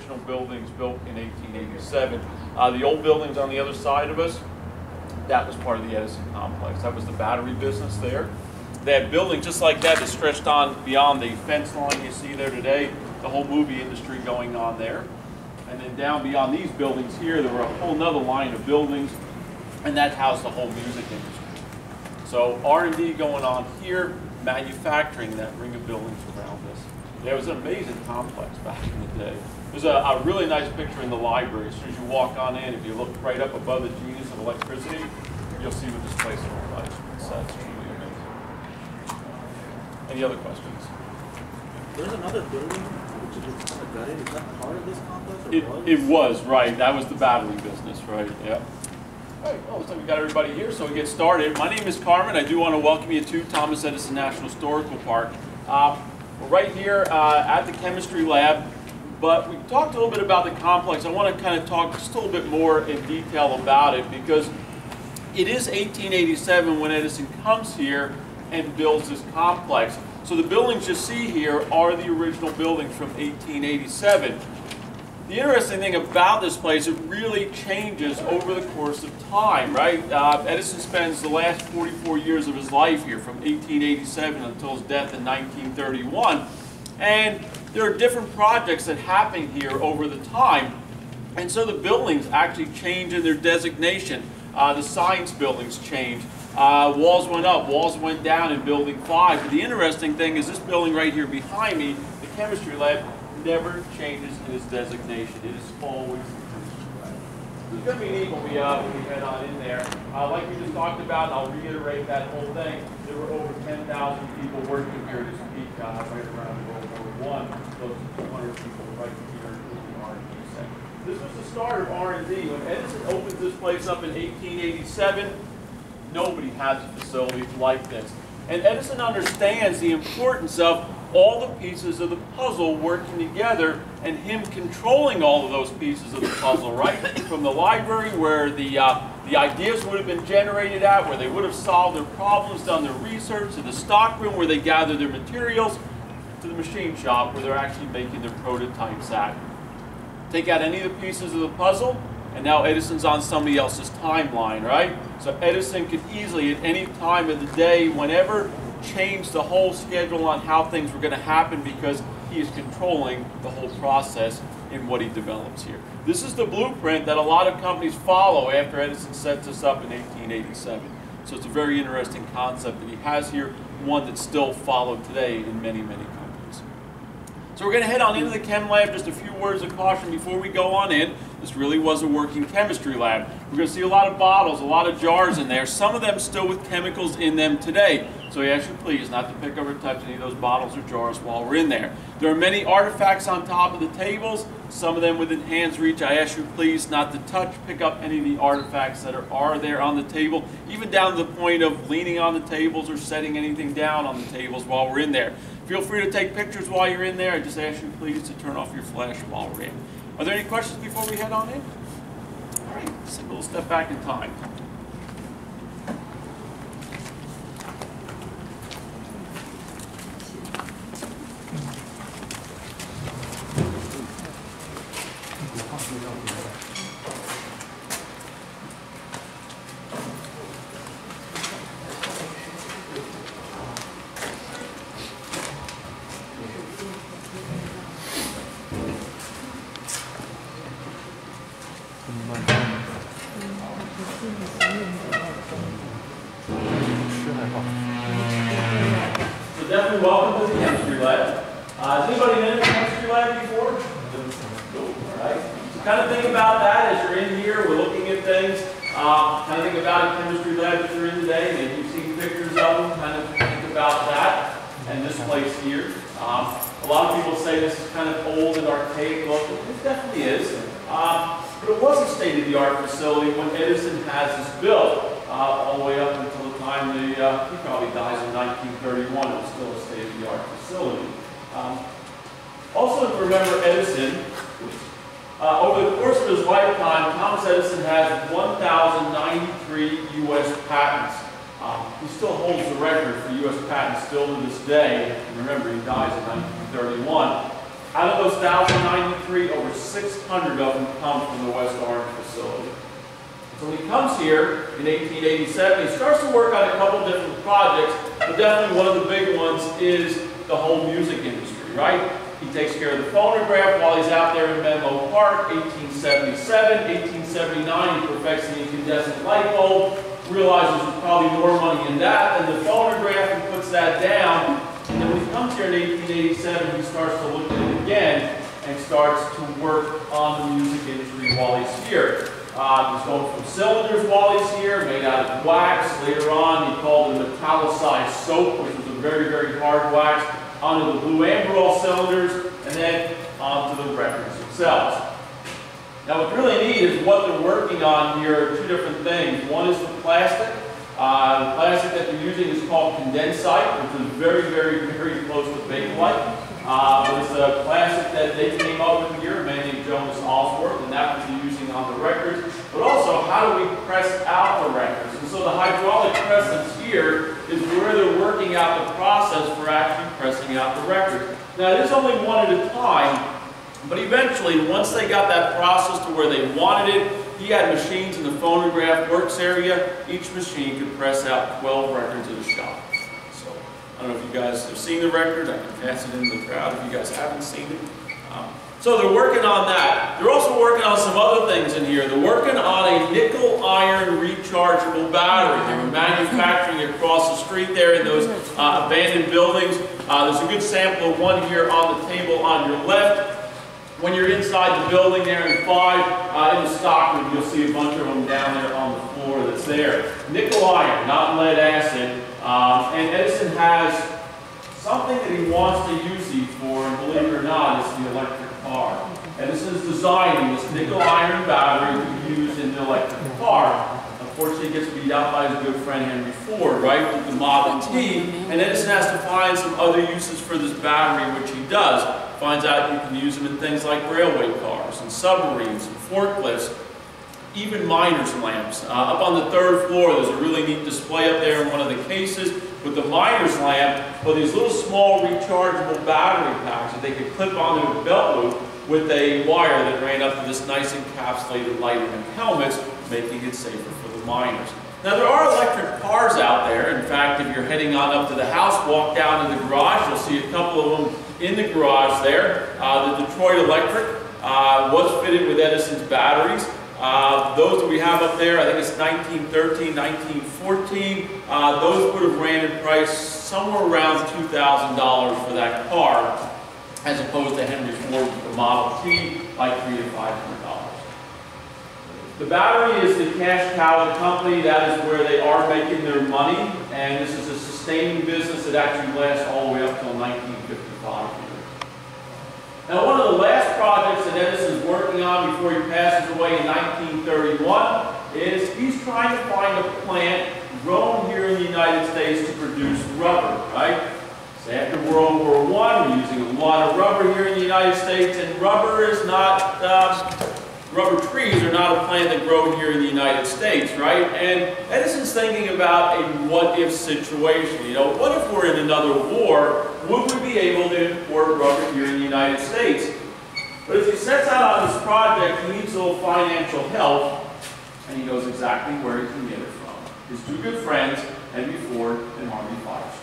original buildings built in 1887. The old buildings on the other side of us, that was part of the Edison complex. That was the battery business there. They had buildings just like that stretched on beyond the fence line you see there today, the whole movie industry going on there. And then down beyond these buildings here, there were a whole nother line of buildings, and that housed the whole music industry. So R&D going on here, manufacturing that ring of buildings around us. Yeah, it was an amazing complex back in the day. There's a really nice picture in the library. As soon as you walk on in, if you look right up above the genius of electricity, you'll see what this place looks like. It's truly amazing. Any other questions? There's another building which is kind of gutted. Is that part of this complex? It was, right. That was the battery business, right? Yeah. All right, well, looks like we got everybody here, so we get started. My name is Carmen. I do want to welcome you to Thomas Edison National Historical Park. We're right here at the chemistry lab, but we talked a little bit about the complex. I want to kind of talk just a little bit more in detail about it because it is 1887 when Edison comes here and builds this complex. So the buildings you see here are the original buildings from 1887. The interesting thing about this place, it really changes over the course of time, right? Edison spends the last 44 years of his life here, from 1887 until his death in 1931. And there are different projects that happen here over the time. And so the buildings actually change in their designation. The science buildings change. Walls went up, walls went down in Building 5. But the interesting thing is this building right here behind me, the chemistry lab, never changes in its designation. It is always the chemistry lab. It's going to be neat when we head on in there. Like we just talked about, and I'll reiterate that whole thing, there were over 10,000 people working here this week right around World War I. Close to 200 people right here in the R&D section. This was the start of R&D. When Edison opens this place up in 1887, nobody has a facility like this. And Edison understands the importance of all the pieces of the puzzle working together and him controlling all of those pieces of the puzzle, right? From the library where the ideas would have been generated at, where they would have solved their problems, done their research, to the stockroom where they gather their materials, to the machine shop where they're actually making their prototypes at. Take out any of the pieces of the puzzle, and now Edison's on somebody else's timeline, right? So Edison could easily, at any time of the day, whenever, change the whole schedule on how things were going to happen because he is controlling the whole process in what he develops here. This is the blueprint that a lot of companies follow after Edison sets this up in 1887. So it's a very interesting concept that he has here, one that's still followed today in many, many companies. So we're going to head on into the chem lab. Just a few words of caution before we go on in. This really was a working chemistry lab. We're going to see a lot of bottles, a lot of jars in there, some of them still with chemicals in them today. So I ask you please not to pick up or touch any of those bottles or jars while we're in there. There are many artifacts on top of the tables, some of them within hand's reach. I ask you please not to touch, pick up any of the artifacts that are there on the table, even down to the point of leaning on the tables or setting anything down on the tables while we're in there. Feel free to take pictures while you're in there. I just ask you please to turn off your flash while we're in. Are there any questions before we head on in? All right, let's take a little step back in time. So definitely welcome to the chemistry lab. Has anybody been in the chemistry lab before? Cool. All right. So kind of think about that as you're in here. We're looking at things. Kind of think about a chemistry lab that you're in today. Maybe you've seen pictures of them. Kind of think about that and this place here. A lot of people say this is kind of old and archaic look. It definitely is. But it was a state-of-the-art facility when Edison has this built, all the way up until the time he probably dies in 1931. It was still a state-of-the-art facility. Also, remember Edison, over the course of his lifetime, Thomas Edison has 1,093 U.S. patents. He still holds the record for U.S. patents still to this day. And remember, he dies in 1931. Out of those 1,093, over 600 of them come from the West Orange facility. So when he comes here in 1887, he starts to work on a couple different projects, but definitely one of the big ones is the whole music industry, right? He takes care of the phonograph while he's out there in Menlo Park, 1877. 1879, he perfects the incandescent light bulb, realizes there's probably more money in that than the phonograph, and puts that down. And then when he comes here in 1887, he starts to look at it again and starts to work on the music industry while he's here. He's going from cylinders while he's here, made out of wax. Later on, he called it metallicized soap, which was a very, very hard wax, onto the blue amberol cylinders, and then onto the records themselves. Now, what's really neat is what they're working on here are two different things. One is the plastic. The plastic that they're using is called condensite, which is very, very, very close to Bakelite. But it's a plastic that they came up with here, a man named Jonas Allsworth, and that was they're using on the records. But also, how do we press out the records? And so the hydraulic press here is where they're working out the process for actually pressing out the records. Now, it is only one at a time, but eventually, once they got that process to where they wanted it, he had machines in the phonograph works area. Each machine could press out 12 records at a shot. So, I don't know if you guys have seen the record. I can pass it in the crowd if you guys haven't seen it. So they're working on that. They're also working on some other things in here. They're working on a nickel iron rechargeable battery. They were manufacturing across the street there in those abandoned buildings. There's a good sample of one here on the table on your left. When you're inside the building there in 5, in the stock room, you'll see a bunch of them down there on the floor that's there. Nickel iron, not lead acid. And Edison has something that he wants to use these for, and believe it or not, it's the electric car. Edison's designing this nickel iron battery to be used in the electric car. Unfortunately, he gets beat out by his good friend Henry Ford, right, with the Model T, and Edison has to find some other uses for this battery, which he does. Finds out you can use them in things like railway cars and submarines and forklifts, even miner's lamps. Up on the 3rd floor, there's a really neat display up there in one of the cases with the miner's lamp, but these little small rechargeable battery packs that they could clip onto a belt loop with a wire that ran up to this nice encapsulated light in their helmets, making it safer for the miners. Now, there are electric cars out there. In fact, if you're heading on up to the house, walk down to the garage, you'll see a couple of them in the garage there. The Detroit Electric was fitted with Edison's batteries. Those that we have up there, I think it's 1913, 1914, those would have ran in price somewhere around $2,000 for that car, as opposed to Henry Ford with the Model T, like $300 to $500. The battery is the cash cow of the company. That is where they are making their money, and this is a sustaining business that actually lasts all the way up until 1955. Now, one of the last projects that Edison is working on before he passes away in 1931 is he's trying to find a plant grown here in the United States to produce rubber, right? So after World War I, we're using a lot of rubber here in the United States, and rubber is not, rubber trees are not a plant that grow here in the United States, right? And Edison's thinking about a what-if situation. You know, what if we're in another war? Would we be able to import rubber here in the United States? But as he sets out on this project, he needs a little financial help, and he knows exactly where he can get it from. His two good friends, Henry Ford and Harvey Firestone.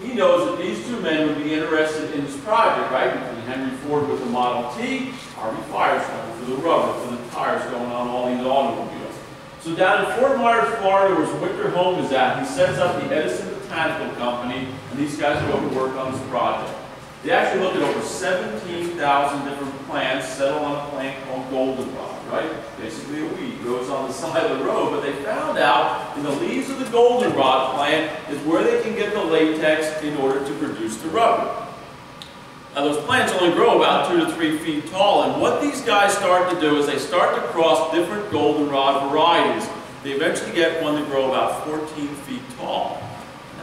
He knows that these two men would be interested in this project, right? Between Henry Ford with the Model T, Harvey Firestone for the rubber, for the tires going on all these automobiles. So down in Fort Myers, Florida, where his winter home is at, he sets up the Edison Botanical Company, and these guys go to work on this project. They actually look at over 17,000 different plants, settle on a plant called goldenrod, right? Basically a weed, grows on the side of the road, but they found out in the leaves of the goldenrod plant is where they can get the latex in order to produce the rubber. Now, those plants only grow about 2 to 3 feet tall, and what these guys start to do is they start to cross different goldenrod varieties. They eventually get one to grow about 14 feet tall.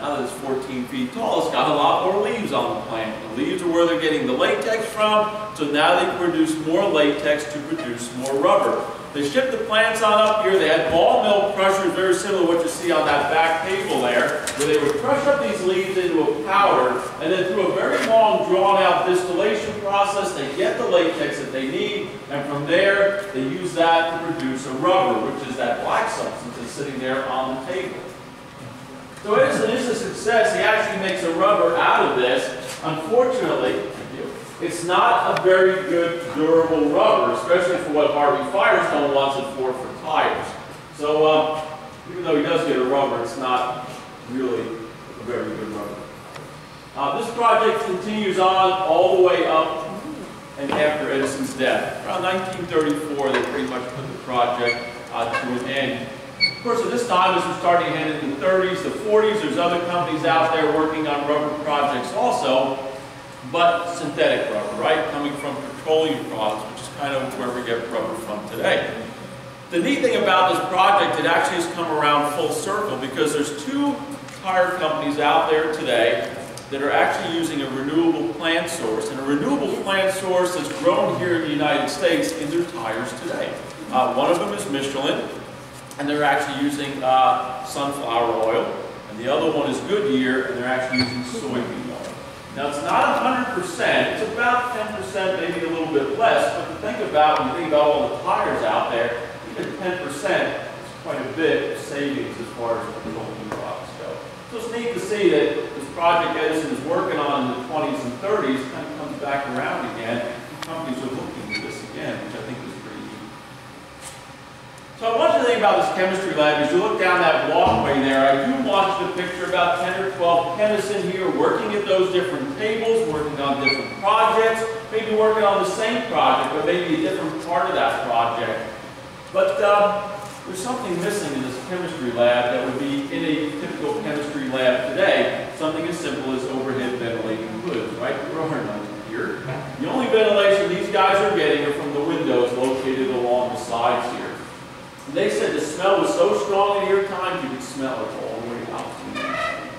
Now that it's 14 feet tall, it's got a lot more leaves on the plant. The leaves are where they're getting the latex from, so now they produce more latex to produce more rubber. They ship the plants on up here. They had ball mill crushers, very similar to what you see on that back table there, where they would crush up these leaves into a powder, and then through a very long, drawn-out distillation process, they get the latex that they need, and from there, they use that to produce a rubber, which is that black substance that's sitting there on the table. So Edison is a success. He actually makes a rubber out of this. Unfortunately, it's not a very good durable rubber, especially for what Harvey Firestone wants it for tires. So even though he does get a rubber, it's not really a very good rubber. This project continues on all the way up and after Edison's death. Around 1934, they pretty much put the project to an end. Of course, at this time, this was starting to head into the 30s, the 40s. There's other companies out there working on rubber projects also, but synthetic rubber, right? Coming from petroleum products, which is kind of where we get rubber from today. The neat thing about this project, it actually has come around full circle because there's two tire companies out there today that are actually using a renewable plant source, and a renewable plant source that's grown here in the United States in their tires today. One of them is Michelin, and they're actually using sunflower oil, and the other one is Goodyear, and they're actually using soybean oil. Now it's not 100%, it's about 10%, maybe a little bit less, but to think about, when you think about all the tires out there, even 10% is quite a bit of savings as far as petroleum products go. So it's neat to see that this project Edison is working on in the 20s and 30s kind of comes back around again, and companies are looking at this again, which I think is pretty neat. So I want you to think about this chemistry lab. As you look down that walkway there, I do want you to picture about 10 or 12 chemists in here working at those different tables, working on different projects, maybe working on the same project, but maybe a different part of that project. But there's something missing in this chemistry lab that would be in a typical chemistry lab today. Something as simple as overhead ventilating hoods, right? There are none here. The only ventilation these guys are getting are from the windows located along the sides here. And they said the smell was so strong in here times you could smell it all the way out to the inside.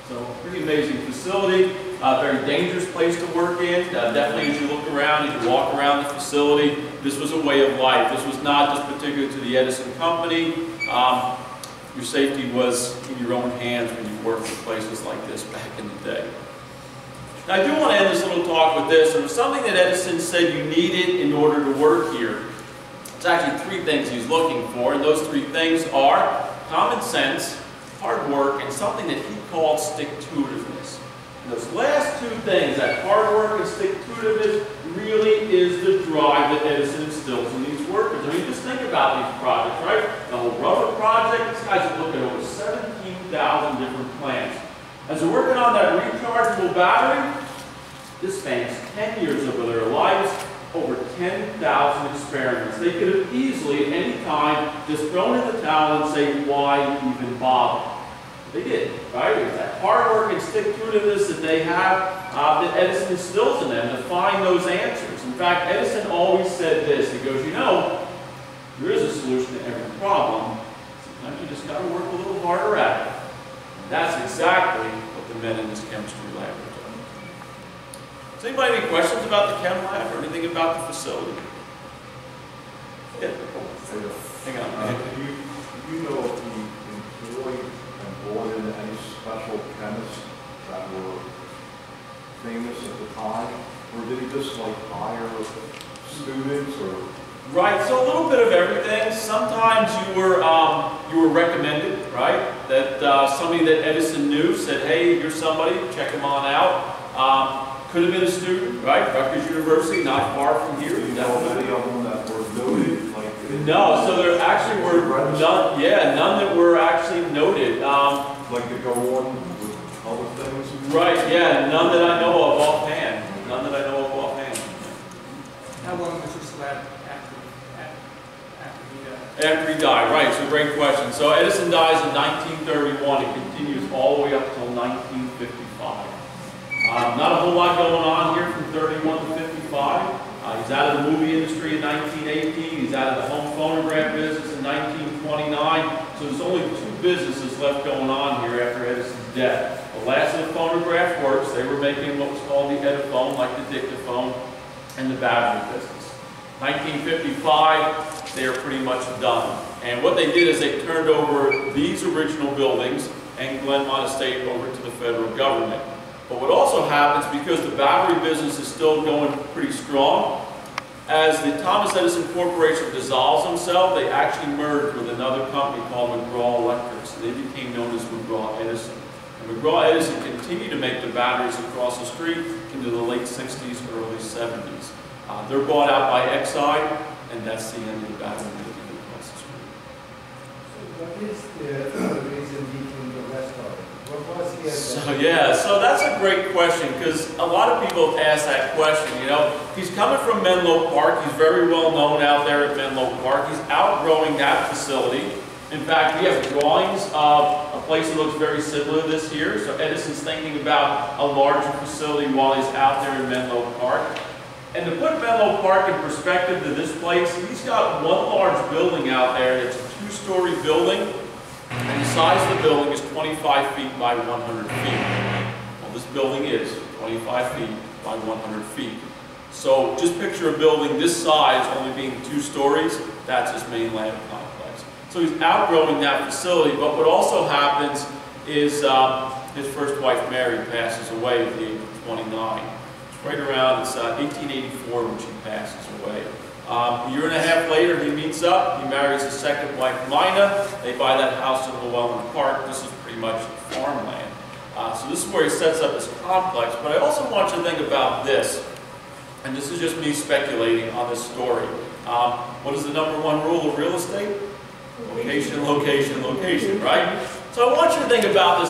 So pretty amazing facility, very dangerous place to work in. Definitely as you look around, as you walk around the facility, this was a way of life. This was not just particular to the Edison company. Your safety was in your own hands when you worked in places like this back in the day. Now I do want to end this little talk with this. There was something that Edison said you needed in order to work here. It's actually three things he's looking for, and those three things are common sense, hard work, and something that he called stick-to-itiveness. And those last two things, that hard work and stick-to-itiveness, really is the drive that Edison instills in these workers. I mean, just think about these projects, right? The whole rubber project, these guys are looking at over 17,000 different plants. As they're working on that rechargeable battery, this spans 10 years of their lives, over 10,000 experiments. They could have easily, at any time, just thrown in the towel and say, why even bother? They did, right? It was that hard work and stick-to-itiveness that they have, that Edison instills in them to find those answers. In fact, Edison always said this. He goes, you know, there is a solution to every problem. Sometimes you just got to work a little harder at it. And that's exactly what the men in this chemistry lab are doing. Does anybody have any questions about the chem lab or anything about the facility? Yeah. Hang on. Do you know if he employed and brought in any special chemists that were famous at the time? Or did he just like hire students or? Right, so a little bit of everything. Sometimes you were recommended, right? That somebody that Edison knew said, hey, you're somebody, check him on out. Could have been a student, right? Rutgers University, not far from here. Do you know of any of them that were noted? No, so there actually were none, none that were actually noted. Like to go on with other things? Right, yeah, none that I know of offhand. None that I know of offhand. How long was this lab after he died? After he died, right, so great question. So Edison dies in 1931. It continues all the way up until 1955. Not a whole lot going on here from 31 to 55. He's out of the movie industry in 1918. He's out of the home phonograph business in 1929. So there's only two businesses left going on here after Edison's death. last of the phonograph works. They were making what was called the Ediphone, like the dictaphone, and the battery business. 1955, they are pretty much done. And what they did is they turned over these original buildings and Glenmont Estate over to the federal government. But what also happens, because the battery business is still going pretty strong, as the Thomas Edison Corporation dissolves themselves, they actually merged with another company called McGraw Electric. So they became known as McGraw Edison. And McGraw Edison continued to make the batteries across the street into the late 60s, early 70s. They're bought out by Exide, and that's the end of the battery making across the street. So what is the reason he can the rest of it? What was he So that's a great question, because a lot of people have asked that question. You know, he's coming from Menlo Park. He's very well known out there at Menlo Park. He's outgrowing that facility. In fact, we have drawings of a place that looks very similar to this here. So Edison's thinking about a larger facility while he's out there in Menlo Park. And to put Menlo Park in perspective to this place, he's got one large building out there. It's a two-story building, and the size of the building is 25 feet by 100 feet. Well, this building is 25 feet by 100 feet. So just picture a building this size only being 2 stories. That's his main lab complex. So he's outgrowing that facility, but what also happens is his first wife, Mary, passes away at the age of 29. Right around, it's 1884 when she passes away. A year and a half later, he meets up. He marries his second wife, Mina. They buy that house in Llewellyn Park. This is pretty much farmland. So this is where he sets up his complex. But I also want you to think about this. And this is just me speculating on this story. What is the #1 rule of real estate? Location, location, location, right? So I want you to think about this.